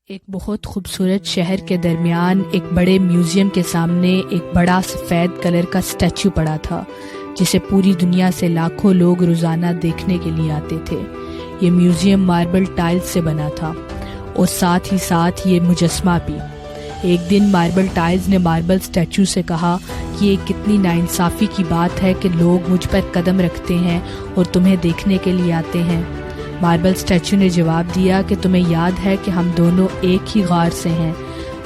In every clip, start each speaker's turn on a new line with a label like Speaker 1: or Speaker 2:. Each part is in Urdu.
Speaker 1: ایک بہت خوبصورت شہر کے درمیان ایک بڑے میوزیم کے سامنے ایک بڑا سفید کلر کا اسٹیچو پڑا تھا جسے پوری دنیا سے لاکھوں لوگ روزانہ دیکھنے کے لیے آتے تھے۔ یہ میوزیم ماربل ٹائلز سے بنا تھا اور ساتھ ہی ساتھ یہ مجسمہ بھی۔ ایک دن ماربل ٹائلز نے ماربل اسٹیچو سے کہا کہ یہ کتنی ناانصافی کی بات ہے کہ لوگ مجھ پر قدم رکھتے ہیں اور تمہیں دیکھنے کے لیے آتے ہیں۔ ماربل اسٹیچو نے جواب دیا کہ تمہیں یاد ہے کہ ہم دونوں ایک ہی غار سے ہیں۔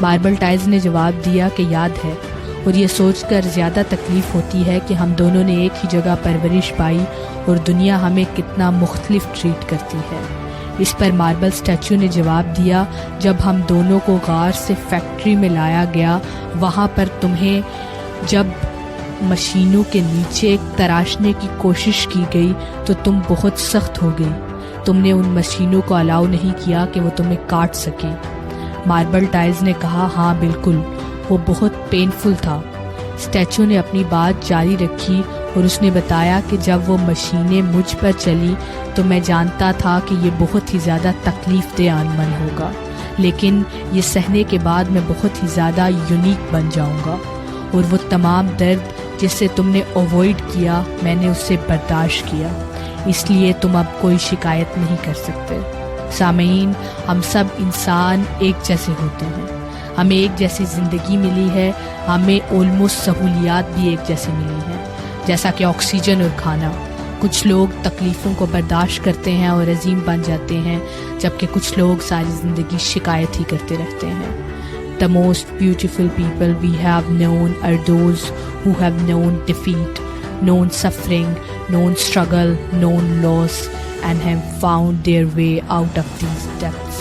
Speaker 1: ماربل ٹائلز نے جواب دیا کہ یاد ہے، اور یہ سوچ کر زیادہ تکلیف ہوتی ہے کہ ہم دونوں نے ایک ہی جگہ پرورش پائی اور دنیا ہمیں کتنا مختلف ٹریٹ کرتی ہے۔ اس پر ماربل اسٹیچو نے جواب دیا، جب ہم دونوں کو غار سے فیکٹری میں لایا گیا، وہاں پر تمہیں جب مشینوں کے نیچے تراشنے کی کوشش کی گئی تو تم بہت سخت ہو گئی۔ تم نے ان مشینوں کو الاؤ نہیں کیا کہ وہ تمہیں کاٹ سکیں۔ ماربل ٹائلز نے کہا، ہاں بالکل، وہ بہت پینفل تھا۔ اسٹیچو نے اپنی بات جاری رکھی اور اس نے بتایا کہ جب وہ مشینیں مجھ پر چلی تو میں جانتا تھا کہ یہ بہت ہی زیادہ تکلیف دہ عمل ہوگا، لیکن یہ سہنے کے بعد میں بہت ہی زیادہ یونیک بن جاؤں گا، اور وہ تمام درد جسے تم نے اوائڈ کیا میں نے اسے برداشت کیا، اس لیے تم اب کوئی شکایت نہیں کر سکتے۔ سامعین، ہم سب انسان ایک جیسے ہوتے ہیں، ہمیں ایک جیسی زندگی ملی ہے، ہمیں آلموسٹ سہولیات بھی ایک جیسی ملی ہیں، جیسا کہ آکسیجن اور کھانا۔ کچھ لوگ تکلیفوں کو برداشت کرتے ہیں اور عظیم بن جاتے ہیں، جبکہ کچھ لوگ ساری زندگی شکایت ہی کرتے رہتے ہیں۔ The most beautiful people we have known are those who have known defeat, known suffering, known struggle, known loss, and have found their way out of these depths.